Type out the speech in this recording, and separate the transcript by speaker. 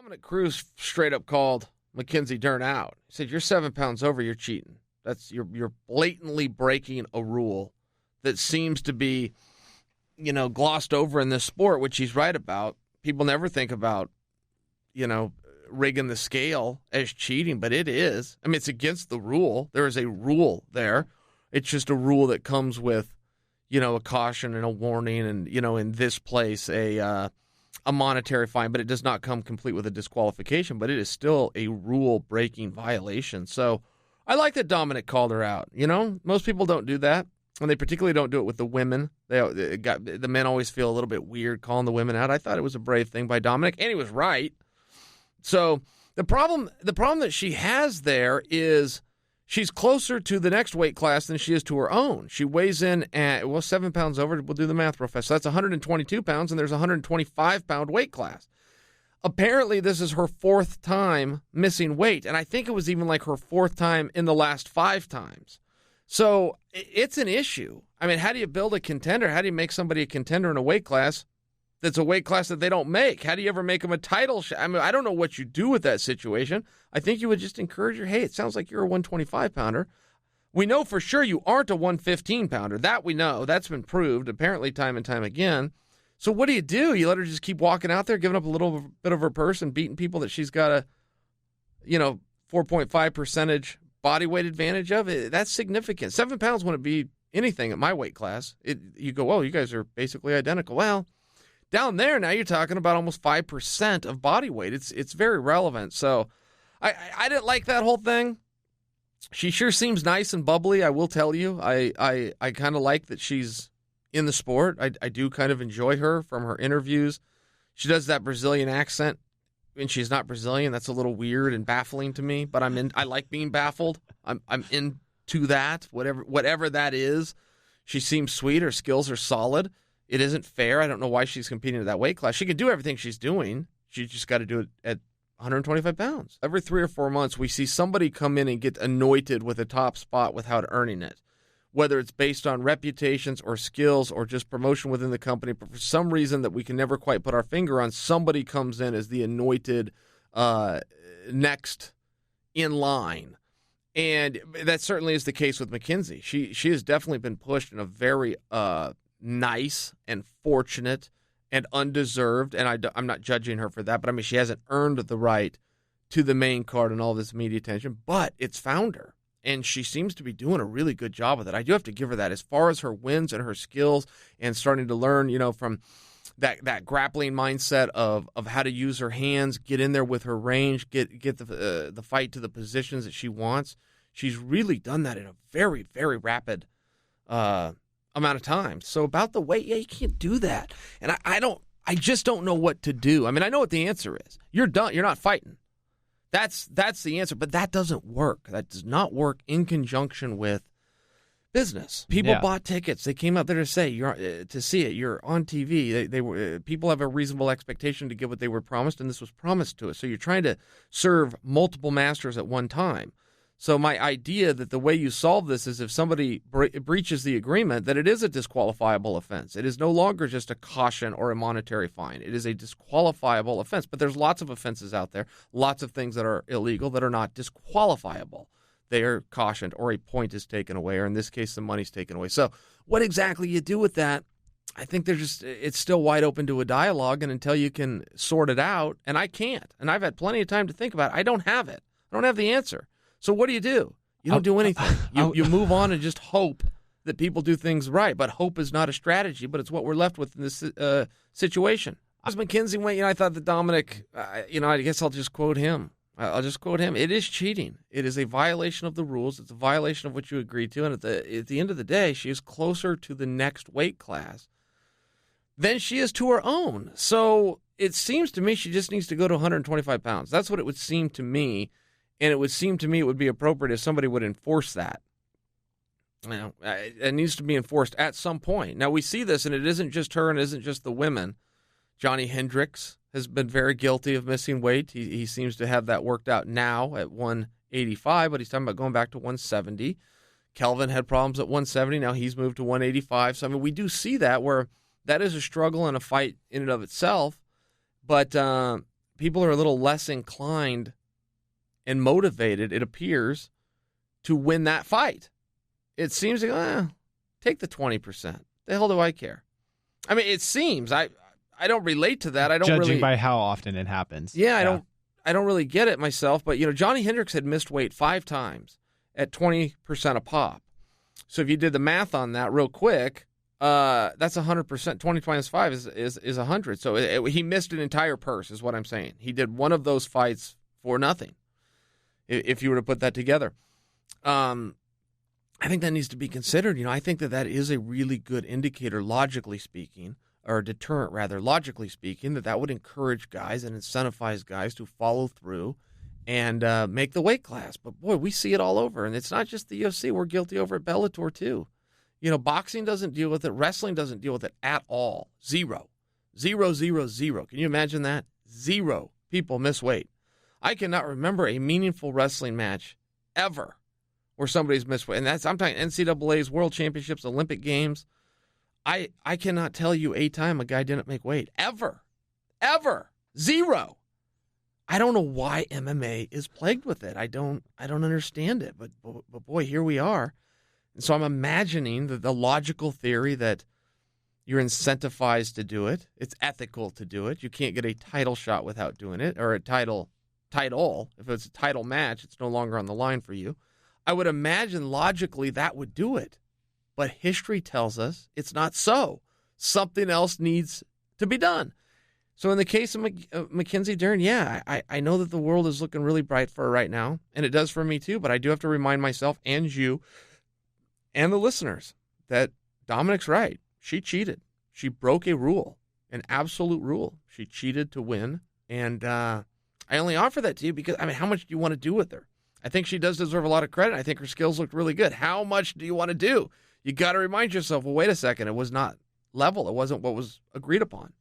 Speaker 1: Dominic Cruz straight up called Mackenzie Dern out. He said, "You're 7 pounds over. You're cheating. You're blatantly breaking a rule that seems to be, glossed over in this sport," which he's right about. People never think about, rigging the scale as cheating, but it is. I mean, it's against the rule. There is a rule there. It's just a rule that comes with, a caution and a warning, and in this place a monetary fine, but it does not come complete with a disqualification. But it is still a rule-breaking violation. So I like that Dominic called her out. Most people don't do that, and they particularly don't do it with the women. The men always feel a little bit weird calling the women out. I thought it was a brave thing by Dominic, and he was right. So the problem that she has there is she's closer to the next weight class than she is to her own. She weighs in at, 7 pounds over. We'll do the math real fast. So that's 122 pounds, and there's a 125-pound weight class. Apparently, this is her fourth time missing weight, and I think it was even like her fourth time in the last 5 times. So it's an issue. I mean, how do you build a contender? How do you make somebody a contender in a weight class that's a weight class that they don't make? How do you ever make them a title shot? I mean, I don't know what you do with that situation. I think you would just encourage her, hey, it sounds like you're a 125-pounder. We know for sure you aren't a 115-pounder. That we know. That's been proved, apparently, time and time again. So what do? You let her just keep walking out there, giving up a little bit of her purse and beating people that she's got a, 4.5 percentage body weight advantage of? That's significant. 7 pounds wouldn't be anything at my weight class. You go, oh, you guys are basically identical. Well, down there now you're talking about almost 5% of body weight. It's very relevant. So I didn't like that whole thing. She sure seems nice and bubbly, I will tell you. I kind of like that she's in the sport. I do kind of enjoy her from her interviews. She does that Brazilian accent, and she's not Brazilian. That's a little weird and baffling to me, but I like being baffled. I'm into that, whatever that is. She seems sweet. Her skills are solid. It isn't fair. I don't know why she's competing at that weight class. She can do everything she's doing. She just got to do it at 125 pounds. Every 3 or 4 months, we see somebody come in and get anointed with a top spot without earning it, whether it's based on reputations or skills or just promotion within the company. But for some reason that we can never quite put our finger on, somebody comes in as the anointed next in line. And that certainly is the case with Mackenzie. She has definitely been pushed in a very nice and fortunate and undeserved, and I'm not judging her for that, but I mean, she hasn't earned the right to the main card and all this media attention, but it's found her, and she seems to be doing a really good job with it. I do have to give her that as far as her wins and her skills and starting to learn, from that grappling mindset of how to use her hands, get in there with her range, get the fight to the positions that she wants. She's really done that in a very, very rapid amount of time. So about the weight, you can't do that. And I just don't know what to do. I mean, I know what the answer is. You're done. You're not fighting. That's the answer, but that doesn't work. That does not work in conjunction with business. People bought tickets. They came out there to see it. You're on TV. They were people have a reasonable expectation to get what they were promised, and this was promised to us. So you're trying to serve multiple masters at one time. So my idea that the way you solve this is if somebody breaches the agreement, that it is a disqualifiable offense. It is no longer just a caution or a monetary fine. It is a disqualifiable offense. But there's lots of offenses out there, lots of things that are illegal that are not disqualifiable. They are cautioned or a point is taken away, or in this case, the money's taken away. So what exactly you do with that, I think it's still wide open to a dialogue, and until you can sort it out, and I can't, and I've had plenty of time to think about it, I don't have it. I don't have the answer. So what do? You don't do anything. You move on and just hope that people do things right. But hope is not a strategy, but it's what we're left with in this situation. As Mackenzie went, I thought that Dominic, I guess I'll just quote him. I'll just quote him. It is cheating. It is a violation of the rules. It's a violation of what you agreed to. And at the end of the day, she is closer to the next weight class than she is to her own. So it seems to me she just needs to go to 125 pounds. That's what it would seem to me. And it would seem to me it would be appropriate if somebody would enforce that. It needs to be enforced at some point. Now, we see this, and it isn't just her and it isn't just the women. Johnny Hendricks has been very guilty of missing weight. He seems to have that worked out now at 185, but he's talking about going back to 170. Kelvin had problems at 170. Now he's moved to 185. So, we do see that where that is a struggle and a fight in and of itself. But people are a little less inclined and motivated, it appears, to win that fight. It seems like, take the 20%. The hell do I care? I mean, it seems. I don't relate to that. I don't
Speaker 2: Judging by how often it happens.
Speaker 1: Yeah, I don't really get it myself. But, Johnny Hendricks had missed weight 5 times at 20% a pop. So if you did the math on that real quick, that's 100%. 20 minus 5 is 100. So he missed an entire purse is what I'm saying. He did one of those fights for nothing, if you were to put that together. I think that needs to be considered. I think that is a really good indicator, logically speaking, or a deterrent, rather, logically speaking, that would encourage guys and incentivize guys to follow through and make the weight class. But, boy, we see it all over. And it's not just the UFC. We're guilty over at Bellator, too. Boxing doesn't deal with it. Wrestling doesn't deal with it at all. 0. 0, 0, 0. Can you imagine that? 0 people miss weight. I cannot remember a meaningful wrestling match ever where somebody's missed weight. And I'm talking NCAA's World Championships, Olympic Games. I cannot tell you a time a guy didn't make weight. Ever. 0. I don't know why MMA is plagued with it. I don't understand it. But boy, here we are. And so I'm imagining the logical theory that you're incentivized to do it. It's ethical to do it. You can't get a title shot without doing it, or a title. If it's a title match, it's no longer on the line for you. I would imagine logically that would do it. But history tells us it's not so. Something else needs to be done. So in the case of Mackenzie Dern, I know that the world is looking really bright for her right now, and it does for me too, but I do have to remind myself and you and the listeners that Dominic's right. She cheated. She broke a rule, an absolute rule. She cheated to win, and I only offer that to you because, how much do you want to do with her? I think she does deserve a lot of credit. I think her skills looked really good. How much do you want to do? You got to remind yourself, well, wait a second. It was not level. It wasn't what was agreed upon.